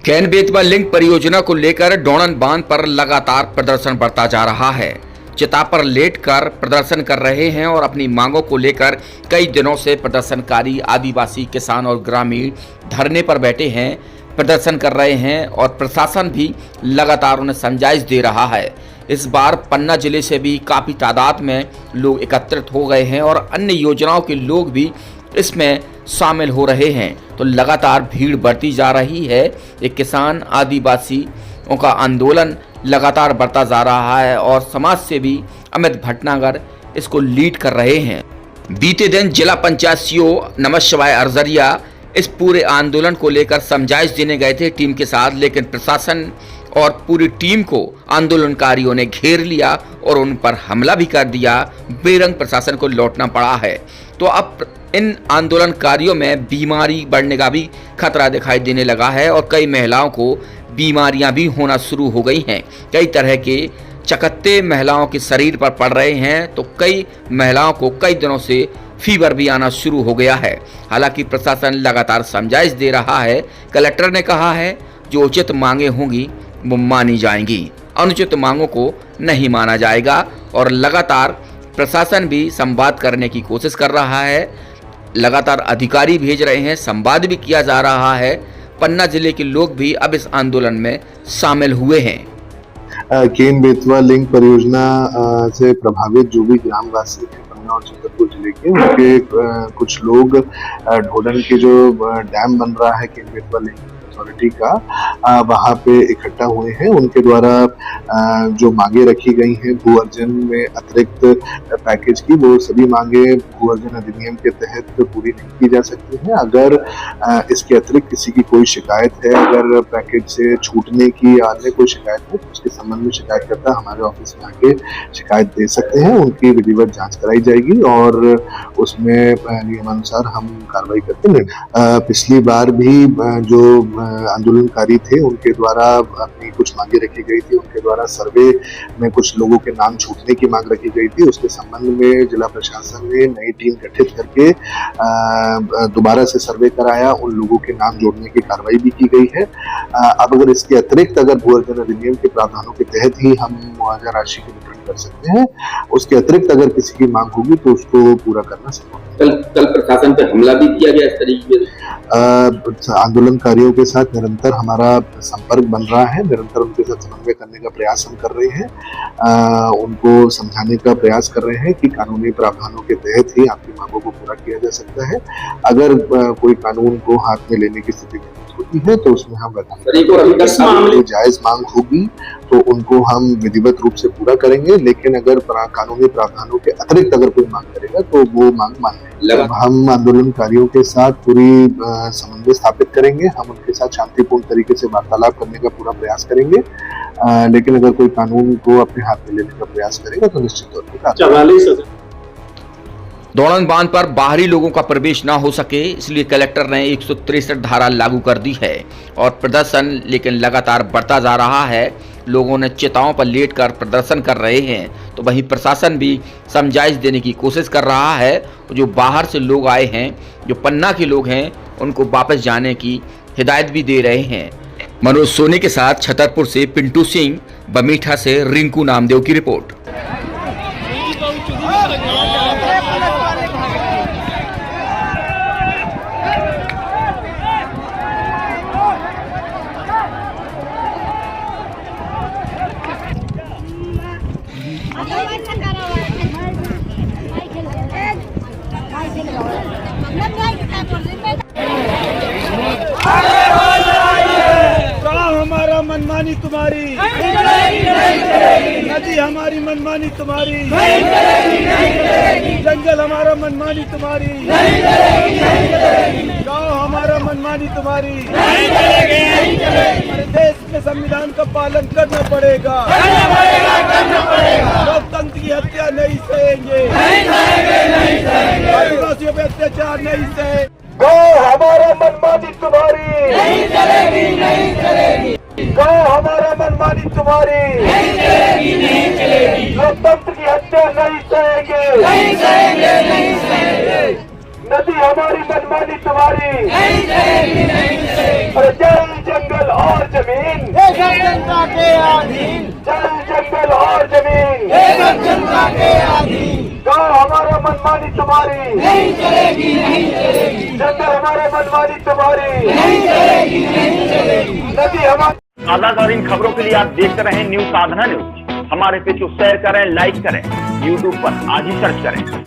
Ken Betwa link परियोजना को लेकर डोणन बांध पर लगातार प्रदर्शन बढ़ता जा रहा है। चिता पर लेटकर प्रदर्शन कर रहे हैं और अपनी मांगों को लेकर कई दिनों से प्रदर्शनकारी आदिवासी, किसान और ग्रामीण धरने पर बैठे हैं, प्रदर्शन कर रहे हैं और प्रशासन भी लगातार उन्हें समझाइश दे रहा है। इस बार पन्ना जिले से भी काफ़ी तादाद में लोग एकत्रित हो गए हैं और अन्य योजनाओं के लोग भी इसमें शामिल हो रहे हैं, तो लगातार भीड़ बढ़ती जा रही है। एक किसान आदिवासियों का आंदोलन लगातार बढ़ता जा रहा है और समाज सेवी अमित भटनागर इसको लीड कर रहे हैं। बीते दिन जिला पंचायत सीओ नमः शिवाय अरजरिया इस पूरे आंदोलन को लेकर समझाइश देने गए थे टीम के साथ, लेकिन प्रशासन और पूरी टीम को आंदोलनकारियों ने घेर लिया और उन पर हमला भी कर दिया। बेरंग प्रशासन को लौटना पड़ा है। तो अब इन आंदोलनकारियों में बीमारी बढ़ने का भी खतरा दिखाई देने लगा है और कई महिलाओं को बीमारियां भी होना शुरू हो गई हैं। कई तरह के चकत्ते महिलाओं के शरीर पर पड़ रहे हैं, तो कई महिलाओं को कई दिनों से फीवर भी आना शुरू हो गया है। हालांकि प्रशासन लगातार समझाइश दे रहा है। कलेक्टर ने कहा है जो उचित मांगे होंगी वो मानी जाएंगी, अनुचित मांगों को नहीं माना जाएगा और लगातार प्रशासन भी संवाद करने की कोशिश कर रहा है। लगातार अधिकारी भेज रहे हैं, संवाद भी किया जा रहा है। पन्ना जिले के लोग भी अब इस आंदोलन में शामिल हुए हैं। केन बेतवा लिंक परियोजना से प्रभावित जो भी ग्रामवासी हैं पन्ना और छतरपुर जिले के, उनके कुछ लोग ढोडन के जो डैम बन रहा है केन बेतवा लिंक अथॉरिटी का, वहाँ पे इकट्ठा हुए हैं। उनके द्वारा जो मांगे रखी गई हैं भू अर्जन में अतिरिक्त पैकेज की, वो सभी मांगे भू अर्जन अधिनियम के तहत पूरी नहीं की जा सकती हैं। अगर इसके अतिरिक्त किसी की कोई शिकायत है, अगर पैकेज से छूटने की या अन्य कोई शिकायत है, तो उसके संबंध में शिकायतकर्ता हमारे ऑफिस में आके शिकायत दे सकते हैं। उनकी विधिवत जांच कराई जाएगी और उसमें नियमानुसार हम कार्रवाई करते हैं। पिछली बार भी जो आंदोलनकारी थे उनके द्वारा अपनी कुछ मांगे रखी गई थी, उनके द्वारा सर्वे में कुछ लोगों के नाम छूटने की मांग रखी गई थी। उसके संबंध में जिला प्रशासन ने नई टीम गठित करके दोबारा से सर्वे कराया, उन लोगों के नाम जोड़ने की कार्रवाई भी की गई है। अब अगर इसके अतिरिक्त अगर भू अर्जन अधिनियम के प्रावधानों के तहत ही हम मुआवजा राशि की वितरण कर सकते हैं, उसके अतिरिक्त अगर किसी की मांग होगी तो उसको पूरा करना संभव है। कल प्रशासन पर हमला भी किया गया इस तरीके से। आंदोलनकारियों के साथ निरंतर हमारा संपर्क बन रहा है, निरंतर उनके साथ समन्वय करने का प्रयास हम कर रहे हैं। उनको समझाने का प्रयास कर रहे हैं कि कानूनी प्रावधानों के तहत ही आपकी मांगों को पूरा किया जा सकता है। अगर कोई कानून को हाथ में लेने की स्थिति होती है तो उसमें हम कोई जायज मांग होगी तो उनको हम विधिवत रूप से पूरा करेंगे, लेकिन अगर कानूनी प्रावधानों के अतिरिक्त अगर कोई मांग करेगा तो वो मांग मान्य है। हम आंदोलनकारियों के साथ पूरी समन्वय स्थापित करेंगे, हम उनके साथ शांतिपूर्ण तरीके से वार्तालाप करने का पूरा प्रयास करेंगे, लेकिन अगर कोई कानून को अपने हाथ में लेने का प्रयास करेगा तो निश्चित तौर पर डोणन बांध पर बाहरी लोगों का प्रवेश न हो सके, इसलिए कलेक्टर ने 163 धारा लागू कर दी है और प्रदर्शन लेकिन लगातार बढ़ता जा रहा है। लोगों ने चिताओं पर लेटकर प्रदर्शन कर रहे हैं, तो वहीं प्रशासन भी समझाइश देने की कोशिश कर रहा है। जो बाहर से लोग आए हैं, जो पन्ना के लोग हैं, उनको वापस जाने की हिदायत भी दे रहे हैं। मनोज सोनी के साथ छतरपुर से पिंटू सिंह, बमीठा से रिंकू नामदेव की रिपोर्ट। हमारा मनमानी तुम्हारी नदी, हमारी मनमानी तुम्हारी जंगल, हमारा मनमानी तुम्हारी गांव, हमारा मनमानी तुम्हारी। हमारे देश में संविधान का पालन करना पड़ेगा, लोकतंत्र की हत्या नहीं सहेंगे, आदिवासियों पे अत्याचार नहीं सहे। हमारा मनमानी तुम्हारी नहीं चलेगी, नहीं चलेगी। हमारा मनमानी तुम्हारी नहीं चलेगी, नहीं चलेगी। लोकतंत्र की हत्या नहीं सहेंगे, नहीं सहेंगे, नहीं सहेंगे। नदी, हमारी मनमानी तुम्हारी नहीं चलेगी, नहीं चलेगी। अरे जय जंगल। और जमीन जनता के अधीन, जल जंगल और जमीन जनता के अधीन गाँव हमारा मनमानी तुम्हारी नहीं चलेगी, नहीं चलेगी, जंगल हमारे मनमानी तुम्हारी नहीं चलेगी, नहीं चलेगी। नदी हमारी। ताज़ा और इन खबरों के लिए आप देखते रहें न्यूज़ साधना न्यूज। हमारे पेज को शेयर करें, लाइक करें, यूट्यूब पर आज ही सर्च करें।